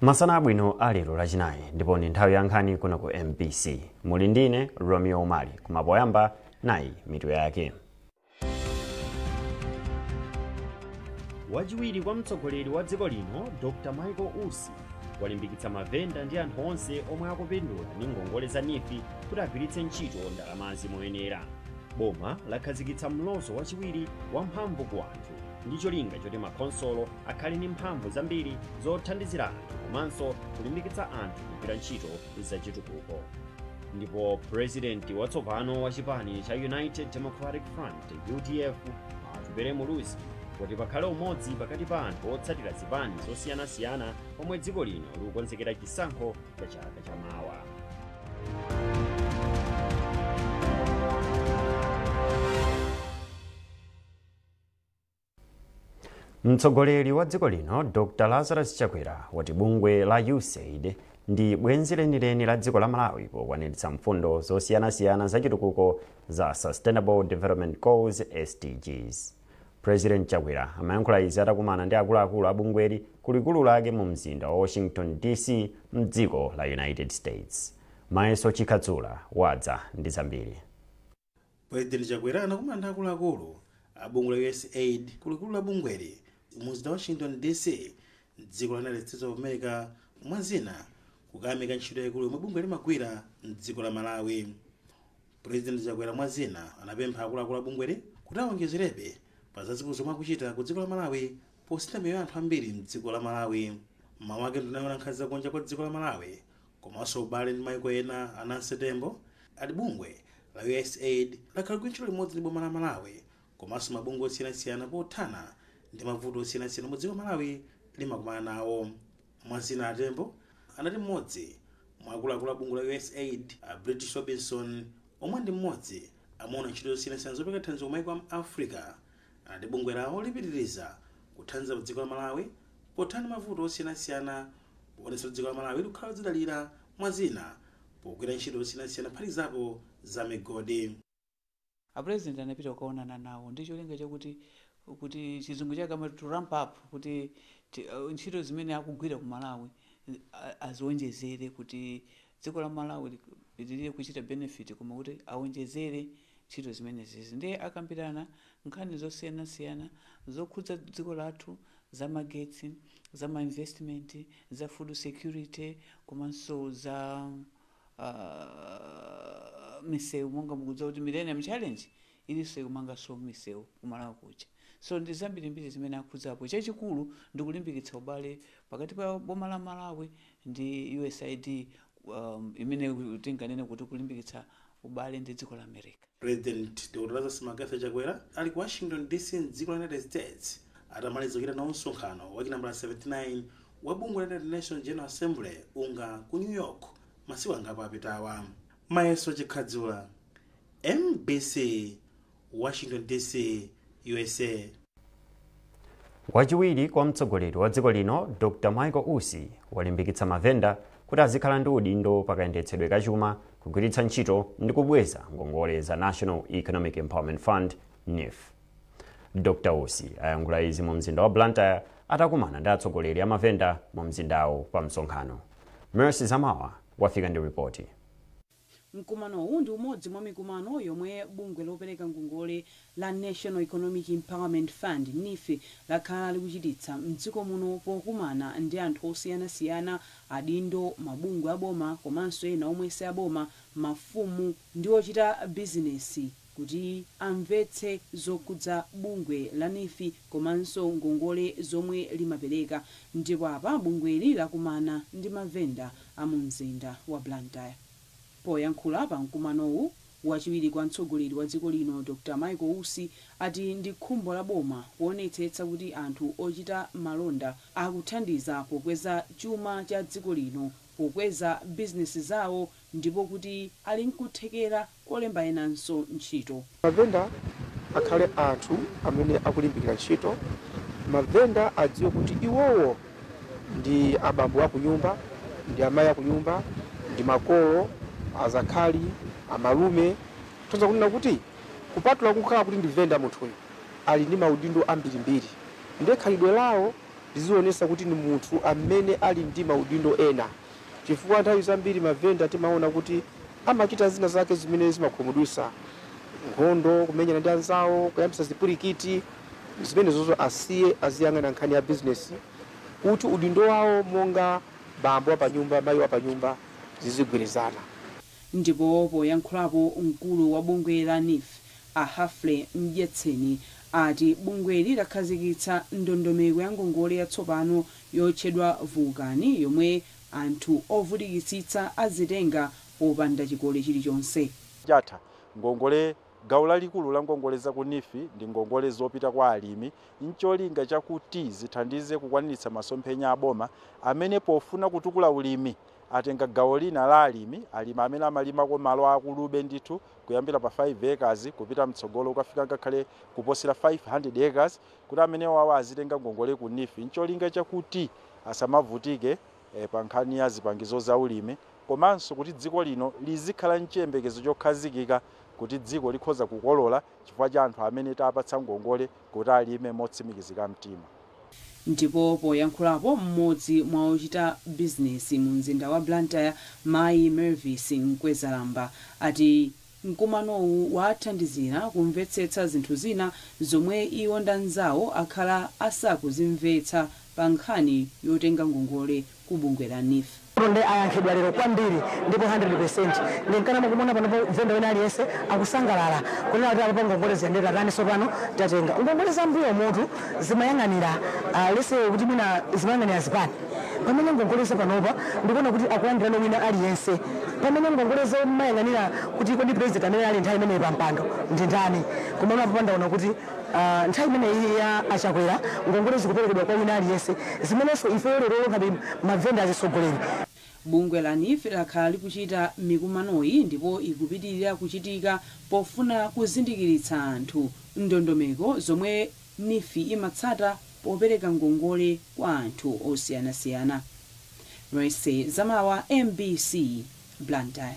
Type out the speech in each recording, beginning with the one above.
Masana abwino alero lachinayi ndipo ndi nthawi ya nkhani kuno ku MBC. Muli ndine Romeo Omali kumapoyamba nayi mitu yake. Wachiwiri kwa mtsogoleri wa dziko lino Dr. Michael Usi walimbikitsa mavenda ndi anthu onse omwe akupindula ndi ngongole za NIFI kuti agwiritse ntchito ndalamazi moyenera. Boma lakhazikitsa mlozo wachiwiri wamphamvu ku anthu ndi cholinga choti makonsolo akhale ndi mphamvu zambiri zothandizira anthu komanso kulimbikitsa anthu kugwira ntchito zachitukuko. Ndipo president watsopano wa chipani cha United Democratic Front UDF Atupele Muluzi kuti pakhale umodzi pakati pa anthu otsatira zipani zosiyanasiyana omwe dziko lino likukonzekera chisankho cha chaka chamawa. Mtsogoleri wa dziko lino Dr. Lazarus Chakwera wati bungwe la USAID ndi bwenzi lenileni la dziko la Malawi pokwaniritsa mfundo zosiyanasiyana zachitukuko za Sustainable Development Goals SDGs. President Chakwera amayankhula izi atakumana ndi akuluakulu a bungweli kulikulu lake mu mzinda wa Washington DC mdziko la United States. Mayeso Chikatsula wadza ndi zambiri. President Chakwera anakumana ndi akuluakulu a bungwe la USAID kulikulu la bungweli muzida Washington DC mdziko la United States of America mwazina kukayamika ntchito yaikulu yomwe bungwe limagwira mdziko la Malawi. President Chakwera mwazina anapempha akuluakulu a bungweli kuti awonjezerebe pa zazikulu zomwe akuchita ku dziko la Malawi posintha miyoyo anthu ambiri mdziko la Malawi. Mawu ake ndinaona nkhanza zakunja kwa dziko la Malawi komanso ubale ndi mayiko ena anansetembo ati bungwe la USAID lakhala ntchito limodzi ndi boma la Malawi komanso mabungwe osiyanasiyana pothana ndi mavuto osiyanasiyana mu dziko Malawi limakumana nawo. Mwazina atembo anati mmodzi mwa akuluakulu a bungwe la USAID British Robinson omwe ndi mmodzi amaona ntchito zosiyanasiyana zopereka thandizo kumayiko a Africa anati bungwe lawo lipitiriza kuthandiza dziko la Malawi pothana mavuto osiyanasiyana kuonetsa dziko la Malawi likukhala zidalira mwazina pogwira ntchito zosiyanasiyana phatikizapo za migodi. A president anapita kukaonana nawo ndi cholinga chakuti chizungu chake amati to ramp up kuti ntchito zimene akugwira ku Malawi aziwonjezere kuti dziko la Malawi lipitirire kuchita benefit koma kuti awonjezere ntchito zimenezi. Ndiye akambirana nkhani zosiyanasiyana zokhudza dziko lathu za magetsi, za ma investment, za food security komanso za misewu monga mukudziwa kuti Millennium Challenge ilinso ikumanganso misewu kumalawi kucha. So ndi zambirimbiri zimene akhudzapo. Chachikulu ndi kulimbikitsa ubale pakati pa boma la Malawi ndi USAID imene tinganene kuti kulimbikitsa ubale ndi dziko la America. President Dr. Lazarus Chakwera ali ku Washington DC mdziko la United States atamaliza kuchita nawo msonkhano wa nambala 79 wa bungwe la United Nations General Assembly unga ku New York masiku angapo apitawa. Mayeso Chikatsula, MBC, Washington DC, USA. Wachiwiri kwa mtsogoleri wa dziko lino Dr. Michael Usi walimbikitsa mavenda kuti azikhala ndi udindo pakayendetsedwe kachuma kugwiritsa ntchito ndi kubweza ngongole za National Economic Empowerment Fund NIF. Dr. Usi ayankhula izi mu mzinda wa Blantyre atakumana ndi atsogoleri a mavenda mu mzindawo pa msonkhano. Mercy Zamawa wafika ndi ripoti. Mkumano huu ndi umodzi mwa mikumano yomwe bungwe lopereka ngongole la National Economic Empowerment Fund NIF lakhala likuchititsa mdziko muno pokumana ndi anthu osiyanasiyana, adindo, mabungwe aboma komanso ena omwe si aboma, mafumu ndi ochita bizinesi kuti amvetse zokhudza bungwe la NIF komanso ngongole zomwe limapereka. Ndipo apa bungweli lakumana ndi mavenda a mu mzinda wa Blantyre. Poyankhula pa mkumanowu wachiwiri kwa mtsogoleri wa dziko lino Dr. Michael Usi ati ndi khumbo la boma kuonetsetsa kuti anthu ochita malonda akuthandiza pokweza chuma cha dziko lino, pokweza bizinesi zawo ndipo kuti ali nkuthekera kolemba enanso ntchito. Mavenda akhale anthu amene akulimbikira ntchito. Mavenda adziwe kuti iwowo ndi abambo akunyumba, ndi amayi akunyumba, ndi makolo, azakhali, amalume. Tonza kunena kuti kupatula kukhala kuti ndi venda munthuyo ali ndi maudindo ambirimbiri. Ndiye khalidwe lawo lizionesa kuti ni munthu amene ali ndi maudindo ena, chifukwa nthawi zambiri mavenda timaona kuti amachita zina zake zimene zimakhumudwitsa, nkhondo, kumenyana ndi anzawo, kuyambisa zipurikiti, zimene zozo asiye aziyang'ana nkhani ya business kuti udindo wawo monga bambo wa panyumba, mayi wa panyumba zizigwirizana. Ndipo poyankhulapo mkulu wa bungwe la NIF Ahafle Mjetseni ati bungweli lakhazikitsa ndondomeko ya ngongole yatsopano yotchedwa Vulkani yomwe anthu ovutikitsitsa azitenga popanda chikole chilichonse. Jatha ngongole gawo lalikulu la ngongole za ku NIF ndi ngongole zopita kwa alimi, ncholinga chakuti zithandize kukwaniritsa masomphenya aboma amene pofuna kutukula ulimi atenga gawo lina la alimi amene amalima malo akulube ndithu kuyambira pa 5 acres kupita mtsogolo ukafika ngakhale kuposera 500 acres kuti amene wawo azitenga ngongole ku NIF, ncholinga chakuti asamavutike pa nkhani ya zipangizo za ulimi, komanso kuti dziko lino lizikhala nchiyembekezo chokhazikika kuti dziko likhoza kukolola chifukwa cha anthu amene tapatsa ngongole kuti alime motsimikizika mtima. Ndipo poyankhulapo mmodzi mwa ochita bizinesi mu mzinda wa Blantyre, Mayi Mervis Nkwezalamba ati mkumanowu wathandizira kumvetsetsa zinthu zina zomwe iwo ndi anzawo akhala asakuzimvetsa pa nkhani yotenga ngongole ku bungwe la NIF. Ronde ayankhidwa lero kwambiri ndipo 100% ndinkana mukumona pano venda wena aliyense akusangalala kunena kuti apo ngongole ziyendera tani sopano tatenga ngongole za mbuyo mutu zimayang'anira lese kuti mina zimayang'anira zipani pamene ngongole za panopa ndikuona kuti akulandira nomina aliyense pamene ngongole za mayang'anira kuti kodi president amene ali nthawi imeneyi pampando ndi ndani kumana apo pandaona kuti nthawi imeneyi ya achakwera ngongole zikuperekedwa kwa wina aliyense zimenenso ife lero ngati mavenda azisogoleri. Bungwe la NIF lakhala likuchita mikumanoyi ndipo ikupitirira kuchitika pofuna kuzindikiritsa anthu ndondomeko zomwe NIF imatsata popereka ngongole kwa anthu osiyanasiyana. Mercy Zamawa, MBC, Blantyre.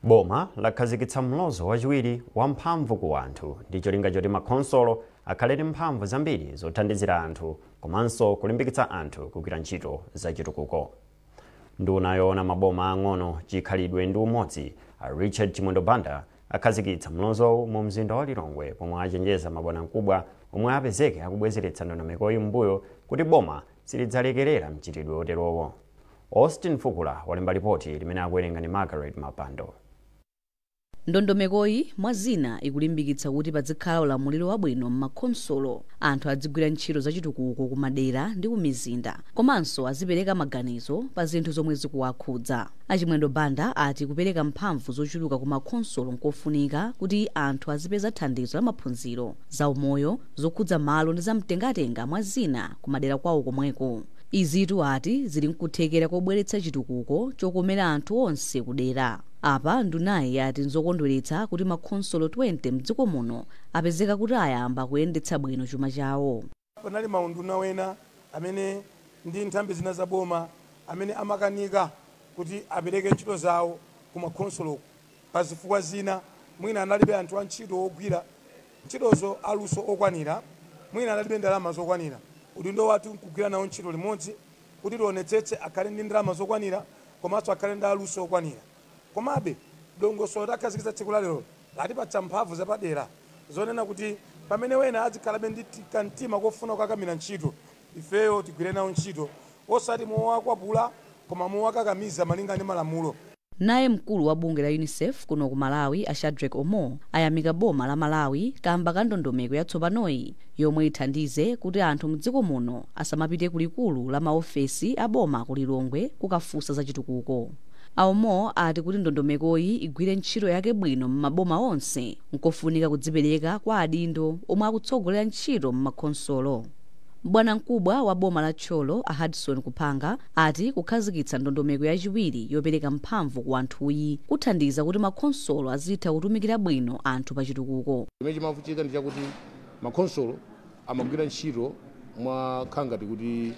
Boma lakhazikitsa mlozo wachiwiri wamphamvu ku anthu ndi cholinga choti makhonsolo akhale ndi mphamvu zambiri zothandizira anthu komanso kulimbikitsa anthu kugwira ntchito zachitukuko. Nduna yoona maboma ang'ono, chikhalidwe ndi umodzi Richard Chimwendo Banda akhazikitsa mlozowu mu mzinda wa Lilongwe pomwe achenjeza mabwanamkubwa omwe apezeke akubwezeretsa ndondomekoyi m'mbuyo kuti boma silidzalekerera mchitidwe oterowo. Austin Fukula walemba ripoti limene akuwerenga ndi Margaret Mapando. Ndondomekoyi mwa zina ikulimbikitsa kuti pazikhala ulamuliro wabwino m'makhonsolo, anthu adzigwira ntchito zachitukuko ku madera ndi ku mizinda, komanso azipereka maganizo pa zinthu zomwe zikuwakhudza. Achimwendo Banda ati kupereka mphamvu zochuluka ku makhonsolo nkofunika kuti anthu azipeza thandizo la maphunziro, za umoyo, zokhudza malo ndi zamtengatenga mwa zina ku madera kwawo komweko. Izitu ati zili nkuthekera kobweretsa chitukuko chokomera anthu onse kudera. Apa ndunayi yati nzokondweretsa kuti makhonsolo 20 mdziko muno apezeka kuti ayamba kuyendetsa bwino chuma chawo. Panali maunduna wena amene ndi nthambi zina za boma amene amakanika kuti apereke ntchito zawo ku makhonsolo pa zifukwa zina, mwina analibe anthu a ntchito ogwira ntchitozo aluso okwanira, mwina analibe ndalama zokwanira. Udindo wathu nkugwira nawo ntchito limodzi kuti tionetsetse akhale ndi ndalama zokwanira komanso akhale ndi aluso okwanira. Komabe dongosolo lakhazikitsa tsiku la lero latipatsa mphamvu zapadera zonena kuti pamene wena azikhalabe ndi kantima kofuna kukakamira ntchito, ifeyo tigwire nawo ntchito osati mowakwapula koma mowakakamiza malinga ndi malamulo. Naye mkulu wa bungwe la UNICEF kuno ku Malawi, Shadrack Omo, ayamika boma la Malawi kamba ka ndondomeko yatsopanoyi yomwe ithandize kuti anthu mdziko muno asamapite kulikulu la maofesi a boma ku Lilongwe kukafunsa za chitukuko. Omo ati kuti ndondomekoyi igwire ntchito yake bwino m'maboma onse, nkofunika kudzipereka kwa adindo omwe akutsogolera ntchito m'makhonsolo. Bwanamkubwa wa boma la Tcholo, Hudson Kupanga, ati kukhazikitsa ndondomeko yachiwiri yopereka mphamvu ku anthuyi kuthandiza kuti makhonsolo azitha kutumikira bwino anthu pa chitukuko. Chimene chimafunika ndi chakuti makhonsolo amagwira ntchito mwakhangati kuti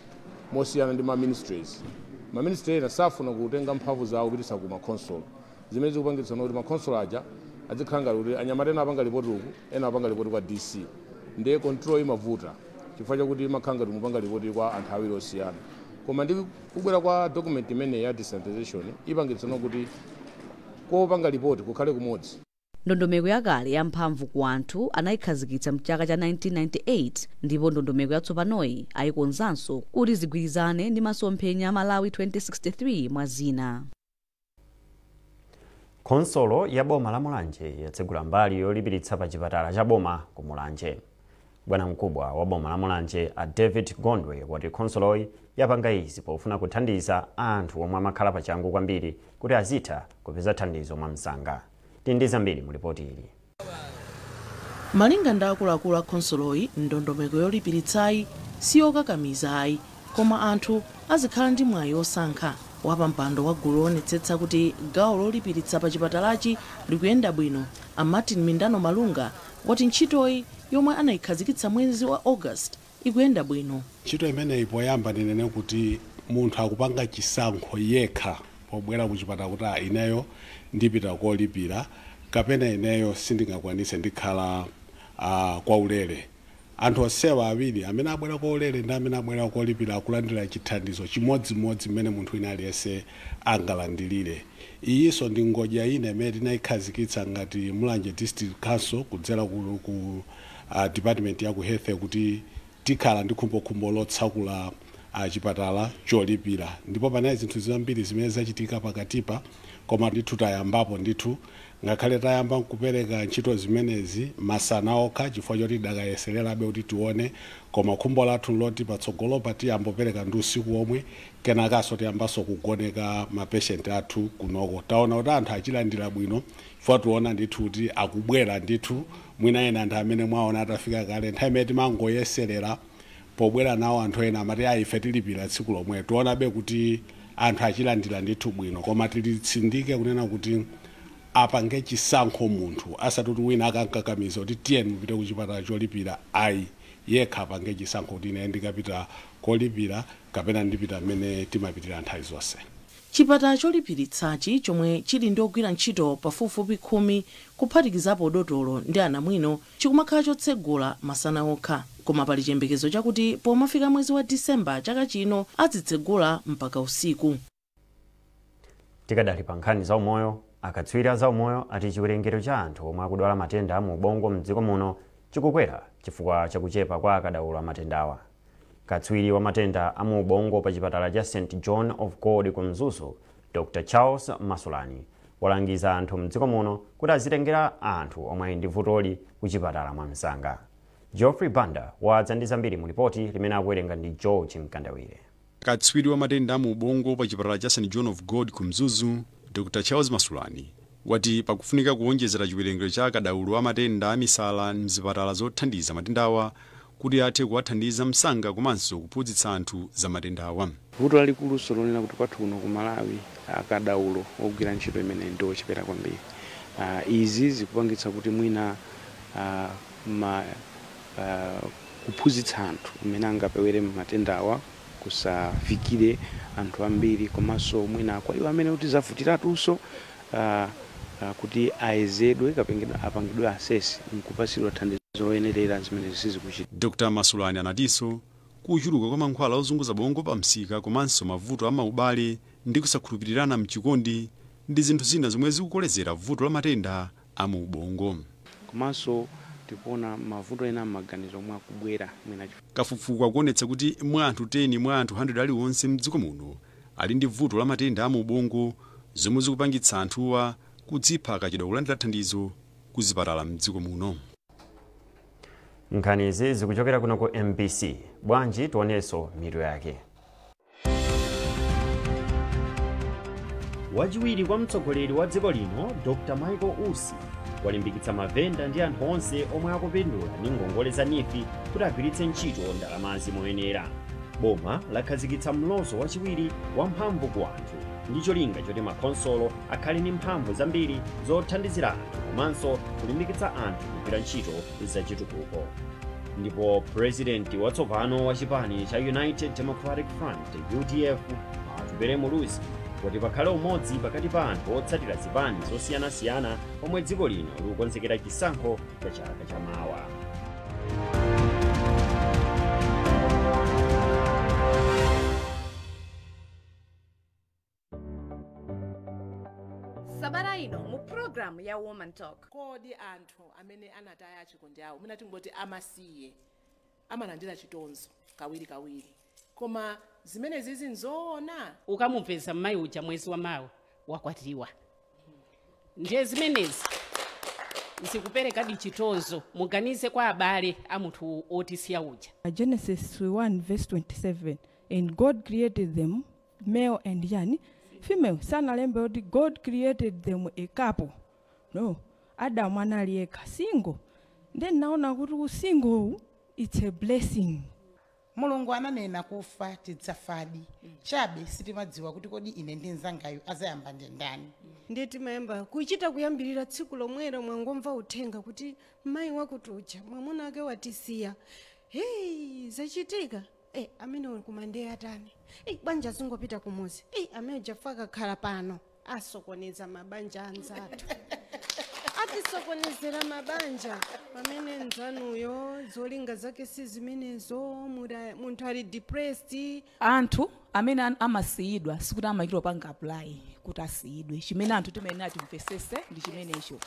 mosiyana ndi ma-ministries. Ma-ministry safuna kutenga mphamvu zawo kupititsa ku makhonsolo, zimene zikupangitsa kuti makhonsolo aja azikhanga kuti anyamata ena apanga ripoti uku, ena apanga ripoti kwa DC, ndiye control imavuta. chifukwa chakuti makhala ngati mupanga ripoti kwa anthu awiri osiyana. Koma ndi kubwera kwa document imene ya decentralization ipangitsana kuti kopanga ripoti kukhale kumodzi. ndondomeko yakale yamphamvu ku anthu anayikhazikitsa mchaka cha 1998 ndipo ndondomeko yatsopanoyi ayikonzanso kuti zigwirizane ndi masomphenya a Malawi 2063 mwa zina. Khonsolo ya boma la Mulanje yatsegula mbali yolipiritsa pa chipatala cha boma ku Mulanje. Bwana mkubwa wa boma la Mulanje a David Gondwe wati khonsoloyi yapanga izi pofuna kuthandiza anthu omwe amakhala pachangu kwambiri kuti azitha kupeza thandizo mwa msanga. Tindi zambiri mu ripoti ili. Malinga ndi akuluakulu a khonsoloyi, ndondomeko yolipiritsayi siyokakamizayi, koma anthu azikhala ndi mwayi osankha. Wapampando wa gulu onetsetsa kuti gawo lolipiritsa pa chipatalachi likuyenda bwino, a Martin Mindano Malunga wati ntchitoyi yomwe anayikhazikitsa mwezi wa August ikuyenda bwino. Ntchito imeneyi poyamba ndinene kuti munthu akupanga chisankho yekha pobwera ku chipatala kuti ineyo ndipita kolipira kapena ineyo sindingakwanise ndikhala kwa ulere. Anthu onsewa awiri amene abwera kwa ulere ndi amene abwera kolipira akulandira chithandizo chimodzimodzi mmene munthu wina aliyense angalandilire. Iyinso ndi ngodya ina imene tinayikhazikitsa ngati Mulanje District Council kudzera ku department ya ku health kuti tikhala ndi khumbokhumbo lotsakula chipatala cholipira. Ndipo panali zinthu zambiri zimene zachitika pakatipa, koma ndithu tayambapo ndithu ngakhale tayamba kupereka ntchito zimenezi masana okha chifukwa choti dakayesererabe kuti tione, koma khumbo lathu loti patsogolo patiyambopereka ndi usiku omwe kenakaso tiyambaso kugoneka mapeshenti athu kunoko. Taona kuti anthu achilandira bwino chifukwa tiona ndithu kuti akubwera ndithu mwina ena anthu amene mwaona atafika kale nthawi imene timangoyeserera pobwera nawo anthu ena amati ife tilipira tsiku lomwe. Tionabe kuti anthu achilandira ndithu bwino, koma tilitsindike kunena kuti apange chisankho munthu asatuti wina akankakamiza kuti tiyeni mupite ku chipatala cholipira. Ayi, yekha apange chisankho kuti ine ndikapita kolipira kapena ndipita mmene timapitira nthawi zonse. Chipatala cholipiritsachi chomwe chili ndi ogwira ntchito pafupifupi 10 kuphatikizapo dotolo ndi anamwino chikumakhala chotsegula masana okha, koma pali chiyembekezo chakuti pomafika mwezi wa Disemba chaka chino azitsegula mpaka usiku. Tikadali pa nkhani za umoyo, akatswiri za umoyo ati chiwerengero cha anthu omwe akudwala matenda a mu ubongo mdziko muno chikukwera chifukwa chakuchepa kwa akadaulo a matendawa. Katswiri wa matenda a mu ubongo pa chipatala cha St John of God ku Mzuzu, Dr. Charles Masulani walangiza anthu mdziko muno kuti azitengera anthu omwe ndi vutoli ku chipatala mwa msanga. Geoffrey Banda wadza ndi zambiri mu ripoti limene akuwerenga ndi George Mkandawire. Katswiri wa matenda a mu ubongo pa chipatala cha St John of God ku Mzuzu, Dr. Charles Masulani wati pakufunika kuonjezera chiwerengero cha akadaulo a matenda a misala mzipatala zothandiza matendawa kuti athe kuwathandiza msanga komanso kuphunzitsa anthu za matendawa. Vuto lalikulu solonena kuti kwathu kuno ku Malawi akadaulo ogwira ntchito imene ndi ochepera kwambiri. Izi zikupangitsa kuti mwina kuphunzitsa anthu amene angapewere matendawa kusafikire anthu ambiri, komanso mwina kwa iwo amene kuti zavutiratunso kuti aezedwe apangidwe asesi nkupatsidwa thandizo loyenerera zimene sizikuchita. Dr. Masulani anatinso kuchuluka kwa mankhwala ozunguza bongo pa msika komanso mavuto a maubale ndi kusakhulupirirana mchikondi ndi zinthu zina zomwe zikukolezera vuto la matenda a mu ubongo. Komanso tikuona mavuto ena m'maganizo omwe akubwera mwina. Kafukufuku akuonetsa kuti mwa anthu 10 mwa anthu 100 aliwonse mdziko muno ali ndi vuto la matenda a mu ubongo zomwe zikupangitsa anthuwa kudzipha kachidwa kulandira thandizo ku zipatala mdziko muno. Nkhani izi zikuchokera kuno ku MBC. Bwanji tionenso mitu yake. Wachiwiri kwa mtsogoleri wa dziko lino Dr. Michael Usi walimbikitsa mavenda ndi anthu onse omwe akupindula ndi ngongole za NIFI kuti agwiritse ntchito ndalamazi moyenera. Boma lakhazikitsa mlozo wachiwiri wamphamvu ku anthu ndi cholinga choti makhonsolo akhale ndi mphamvu zambiri zothandizira anthu komanso kulimbikitsa anthu kugwira ntchito zachitukuko. Ndipo president watsopano wa chipani cha United Democratic Front UDF Atupele Muluzi kuti pakhale umodzi pakati pa anthu otsatira zipani zosiyanasiyana omwe dziko lino likukonzekera chisankho cha chaka chamawa. program ya Woman Talk. Kodi anthu amene anataya chikondi awo mwina tingoti amasiye amalandira chitonzo kawiri koma zimene zizi nzoona ukamupeza mayi uja mwezi wa mawa wakwatiwa ndiye zimenezi zikupereka chitonzo muganize kwa abale a munthu otisiya uja. Genesis 1:27 and God created them male and female. Sanalembe kuti God created them a couple. No, Adam anali yekha single. Then naona kuti single it's a blessing. Mulungu ananena kufa tidzafadi chabe sitimadziwa kuti kodi ine ndi nzangayo azayamba ndi ndani. Ndiye timayamba kuchita kuyambirira tsiku lomwero mwangomva uthenga kuti mayi wakutuja mwamuna ake watisiya. Hey, zachitika. Amene uli kumandeya atani. Banja zingopita kumuzi. Amene jafaka khala pano asokoneza mabanja anzathu. Atisokonezera mabanja pamene nzanuyo zolinga zake si zimenezo munthu ali depressed. Anthu amene amasiyidwa sikuti amakiro panga apply kuti asiyidwe. Chimene anthu timene atimvesese ndi chimene icho.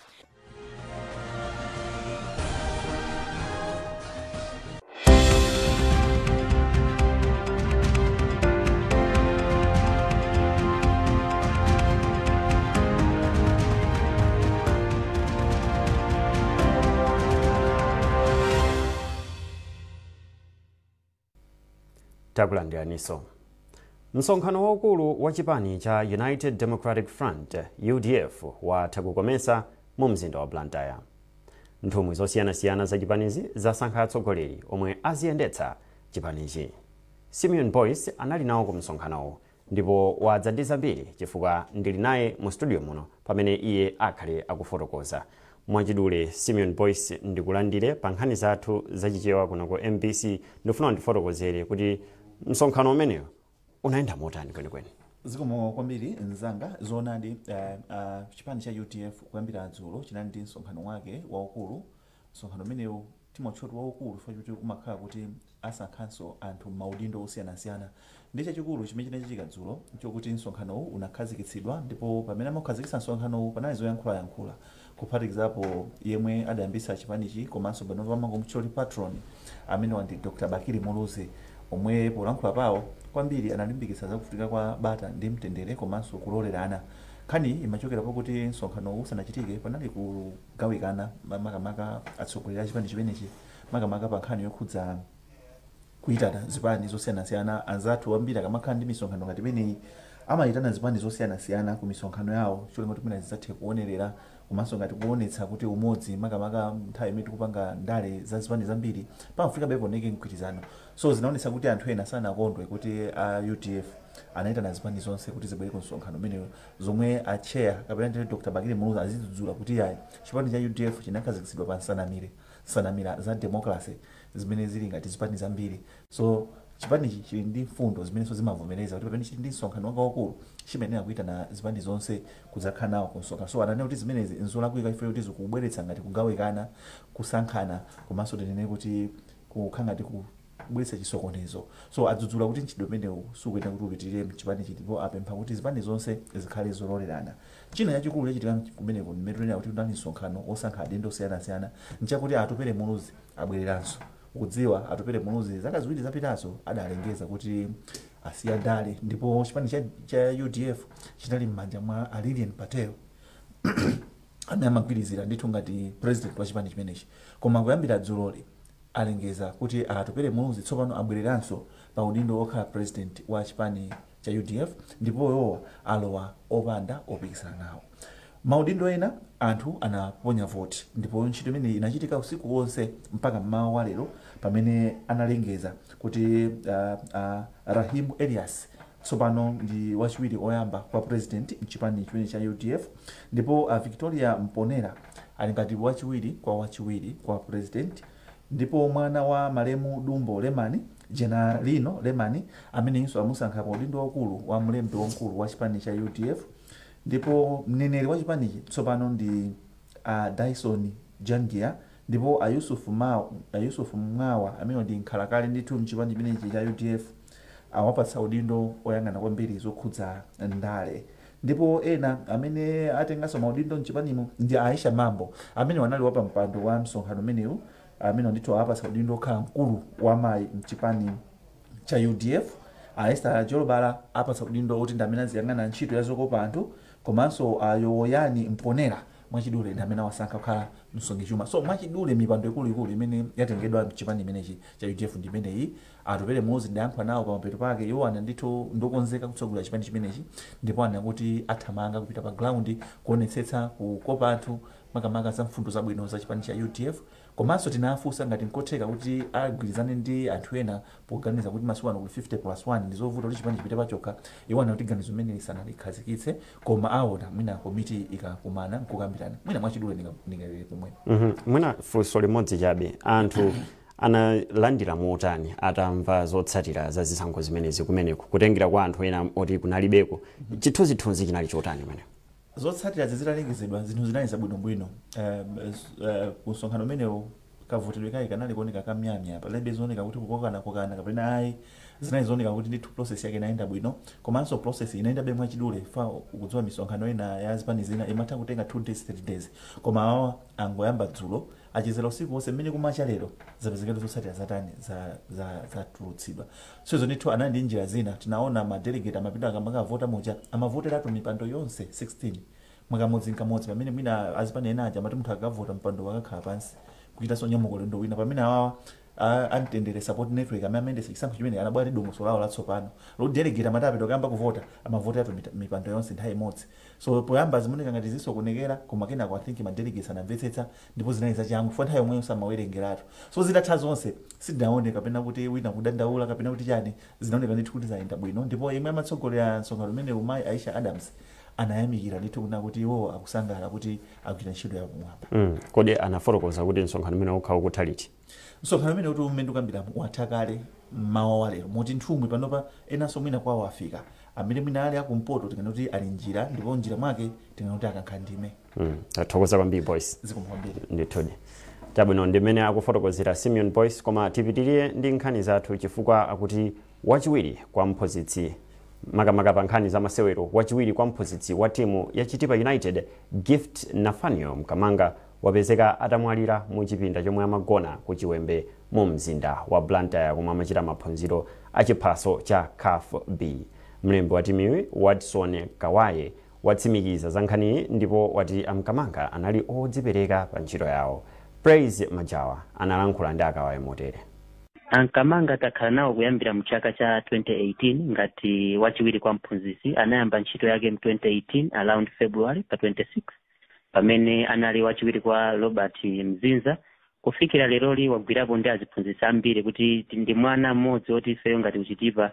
takulandiraniso. Msonkhano waukulu wa chipani cha United Democratic Front UDF watha kukomesa mu mzinda wa Blantyre. Nthumwi zosiyanasiyana za chipanizi zasankha atsogoleri omwe aziyendetsa chipanichi. Simeon Boyce anali nawo ku msonkhanowo ndipo wadza ndi zambiri chifukwa ndili naye mu studio muno pamene iye akhale akufotokoza. Mwachidule Simeon Boyce ndikulandire pa nkhani zathu zachichewa kuno ku MBC ndifuna ndifotokozere kuti msonkhano umeneyo unaenda motani kwenikweni. Zikomo kwambiri nzanga zoonadi chipani cha UDF kuyambira dzulo chinali ndi msonkhano wake waukulu. Msonkhano umeneyo timotchoti waukulu fakuti umakhala kuti asankhanso anthu maudindo osiyanasiyana. Ndi chachikulu chimene chinachitika dzulo chokuti msonkhano unakhazikitsidwa ndipo pamene amakhazikitsa msonkhano panali zoyankhula kuphatikizapo yemwe adayambitsa chipanichi komanso pano pamangomutcholi patron amene wandi Dr. Bakiri Muluzi omwe polankhula pawo kwambiri analimbikitsa zakufunika kwa bata ndi mtendere komanso kulolerana. Khani imachokera pakuti msonkhano usanachitike panali kugawikana makamaka atsogoleri a chipani chimenechi makamaka pa nkhani yokhudza kuitana zipani zosiyanasiyana. Anzathu ambiri akamakhala ndi misonkhano ngati imeneyi amayitana zipani zosiyanasiyana ku misonkhano yawo cholinga kuti zidzathe kuonerera komanso ngati kuonetsa kuti umodzi makamaka nthawi imene tikupanga ndale za zipani zambiri pamafika beponeke mgwirizano. So zinaonetsa kuti anthu ena sanakondwe kuti UDF anaitana zipani zonse kuti zibwere ku msonkhano umeneyo zomwe chair kapena ndi Dr. Bakiri Muluzi azidzudzula kuti yayi chipani cha UDF chinakhazikitsidwa pa nsanamira za democracy zimene zili ngati zipani zambiri. So chipanichi chili ndi mfundo zimenenso zimavomereza kuti pamene chili ndi msonkhano wake waukulu chimenera kuitana zipani zonse kudzakhala nawo ku msonkhano. So ananena kuti zimenezi nzolakwika ife kuti zikubweretsa ngati kugawikana kusankhana komanso tinene kuti kukhala ngati kubweretsa chisokonezo. So adzudzula kuti ntchito imeneyo sikuyenera kuti upitirire mchipani chiti ndipo apempha kuti zipani zonse zikhale zololerana. China chachikulu chachitika kumeneko ndimetonera kuti ndani msonkhano osankha adindo osiyanasiyana nchakuti atupere Muluzi abwereranso. Kudziwa atupere Muluzi zaka ziwiri zapitazo adalengeza kuti asiya ndale ndipo chipani cha UDF chinali m'manja mwa Lilian Patel amene amagwirizira ndithu ngati president wa chipani chimenechi. Koma kuyambira dzuloli alengeza kuti atupere Muluzi tsopano abwereranso pa udindo okhala president wa chipani cha UDF ndipo yowa alowa opanda opikisana nawo. Maudindo ena anthu anaponya voti ndipo ntchito imene inachitika usiku wonse mpaka mmawa wa lero pamene analengeza kuti Rahim Elias tsopano ndi wachiwiri oyamba kwa president mchipani chimene cha UDF ndipo Victoria Mponera ali ngati wachiwiri kwa president ndipo mwana wa Malemu Dumbo Lemani Generalino Lemani amenenso amusankha pa udindo waukulu wa mlembi wamkulu wa chipani cha UDF. Ndipo mneneri wa chipanichi tsopano ndi Dyson Jangia ndipo Yusuf Mwawa amene ndi nkhalakale ndithu mchipani chimenechi cha UDF awapatsa udindo oyang'ana kwambiri zokhudza ndale. ndipo ena amene atenganso maudindo mchipanimo ndi Aisha Mambo amene wanali wapa mpando wa msonkhano umenewu amene ndithu apasa udindo okhala mkulu wa mayi mchipani cha UDF. Esther Jolobala apasa udindo oti ndi amene aziyang'ana ntchito ya zokopa anthu, komanso Yoyani Mponera mwachidule ndi amene wasankha kukhala msungichuma. So mwachidule mipando ikuluikulu imene yatengedwa mchipani imenechi cha UDF ndi imeneyi. Atupere Mozi ndiyankhula nawo pamapeto pake iwo ndithu ndokonzeka kutsogolera chipani chimenechi, ndipo kuti athamanga kupita pa ground kuonetsetsa kukopa anthu makamaka za mfundo zabwino za chipani cha UDF. Komanso tinafunsa ngati nkotheka kuti agwirizane ndi anthu ena poganiza kuti masiku ano kuli 50+1 ndizovuta kuti chipani chipite pachokha. Iwo kuti ganizo limene sanalikhazikitse, koma aona mwina komiti ikakumana nkukambirana mwina mwachidule ndingalere pomwe. Mwina funso limodzi chabe, anthu analandira motani atamva zotsatira za zisankho zimenezi kumeneko, kutengera kwa anthu ena oti kunalibeko chithunzithunzi chinali chotani kumeneko? Zotsatira zitalengezedwa zinthu zinali zabwinobwino. Kusonkhano umenewo kavutidwe kake kanali kuoneka kamyamya, palibe zooneka kuti kukokana kapena ayi, zinali zooneka kuti ndithu process yake inaenda bwino, komanso process inaenda be mwachidule. Fa ukudziwa misonkhano ina ya zipani zina imatha kutenga 2 days 3 days, koma awa angoyamba dzulo achizera usiku wonse mmene kumacha lero zapezekera zotsatira zatani za tulutsidwa. So izo ndithu anali ndi njira zina. Tinaona madelegate amapita akamavota moja amavoteratu mipando yonse 16 mwakamodzi nkamodzi, pamene mwina azipani ena aja amati munthu akavota mpando wakakhala pansi kuchita sonyamukolo ndo wina, pamene awawa antendere support network amene chisankho chimene anabwera dongoso lawo latsopano lo delegate amatapita kuyamba kuvota amavoteratu mipando yonse nthawi imodzi. So poyamba zimoneka ngati zisokonekera, koma kenako I think ma delegates anamvetsetsa ndipo zinali zachangu fo nthawi yomweyo samawerengeratu. So zitatha zonse sidinaoneka kapena kuti wina kudandaula kapena kuti chani, zinaoneka ndithu kuti zayenda bwino. Ndipo imwe amatsogolera msonkhano umene umayi Aisha Adams anayamikira ndithu kuna kuti iwo akusangala kuti akuchita ntchito ya mwamba. Kodi anafotokoza kuti msonkhano umene ukhala ukutha liti? Msonkhano umene kuti umene ukambira watha kale mawa walero, moti nthumwi panopa enanso mwina kwawo afika amene mwina ali akumpoto tikana kuti ali njira, ndipo njira mwake tikana kuti akankhandime. Tathokoza kwambiri boys. Zikomukwambiri. Ndithudi chabwino ndimene akufotokozera Simeon Boyce. Koma tipitirire ndi nkhani zathu chifukwa akuti wachiwiri kwa mphunzitsi makamaka pa nkhani za masewero, wachiwiri kwa mphunzitsi wa timu ya Chitipa United Gift Nathaniel Mkamanga wapezeka atamwalira mu chipinda chomwe amagona ku Chiwembe mu mzinda wa Blantyre komwe amachita maphunziro a chiphaso cha CAF B. Mlembi wa timuyi Watson Kawaye watsimikiza za nkhaniyi ndipo wati Mkamanga anali odzipereka pa ntchito yawo. Praise Majawa analankhula ndi Akawaye motere. Mkamanga takhala nawo kuyambira mu chaka cha 2018 ngati wachiwiri kwa mphunzitsi. Anayamba ntchito yake mu 2018 around February pa 26 pamene anali wachiwiri kwa Robert Mzinza. Kufikira leroli wagwirapo ndi aziphunzitsi ambiri kuti ndi mwana mmodzi oti ifeyo ngati kuchitipa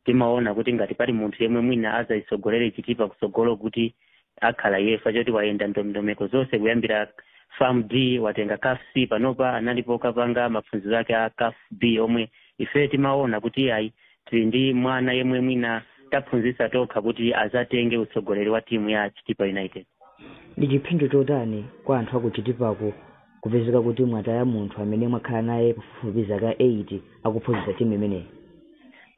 timaona kuti ngati pali munthu yemwe mwina azayisogolere Chitipa kusogolo kuti akhala yefa choti wayenda ndondomeko zonse kuyambira Farm D watenga CAF C, panopa analipo kapanga maphunziro ake a CAF B omwe ife timaona kuti ayi tili ndi mwana yemwe mwina taphunzitsa tokha kuti azatenge utsogoleri wa timu ya Chitipa United. Ndi chiphinjo chotani kwa anthu aku Chitipako kupezeka kuti mwataya munthu amene mwakhala naye pafupi zaka 8 akuphunzitsa timu imeneyi?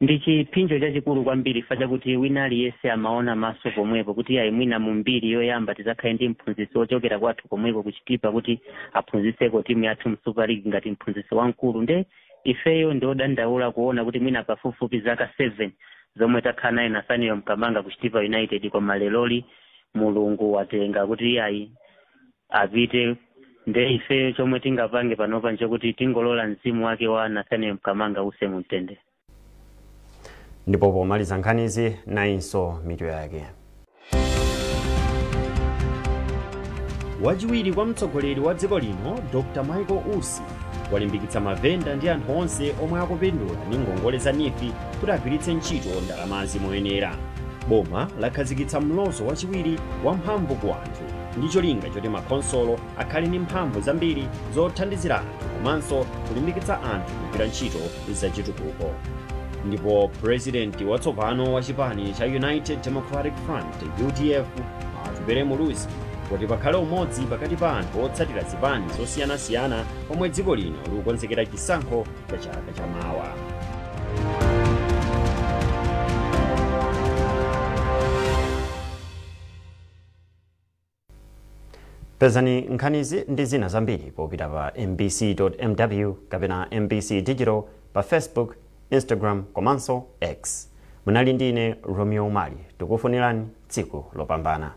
Ndi chiphinjo chachikulu kwambiri fa chakuti wina aliyense amaona maso pomwepo kuti ayi mwina mu mbiri yoyamba tizakhale ndi mphunzitsi wochokera kwathu komweko ku Chitipa kuti aphunzitseko timu yathu mu Super League ngati mphunzitsi wamkulu. Nde ifeyo ndiodandaula kuona kuti mwina pafupifupi zaka 7 zomwe takhala naye Nathaniel Mkamanga ku Chitipa United, koma leloli Mulungu watenga kuti ayi apite. Nde ifeyo chomwe tingapange panopa nchokuti tingolola mzimu wake wa Nathaniel Mkamanga use mumtende. Ndipo pomaliza nkhanizi nayinso mitu yake. Wachiwiri kwa mtsogoleri wa dziko lino Dr. Michael Usi walimbikitsa mavenda ndi anthu onse omwe akupindula ndi ngongole za NIFI kuti agwiritse ntchito ndalamazi moyenera. Boma lakhazikitsa mlozo wachiwiri wa mphamvu ku anthu ndi cholinga choti makonsolo akhale ndi mphamvu zambiri zothandizira anthu komanso kulimbikitsa anthu kugwira ntchito zachitukuko. Ndipo president watsopano wa chipani cha United Democratic Front UDF Atupere Muluzi kuti pakhale umodzi pakati pa anthu otsatira zipani zosiyanasiyana pomwe dziko lino likukonzekera chisankho cha chaka chamawa. pezani nkhanizi ndi zina zambiri popita pa mbc.mw kapena mbc digital pa Facebook, Instagram komanso X. Munali ndine Romeo Mali, tikufunirani tsiku lopambana.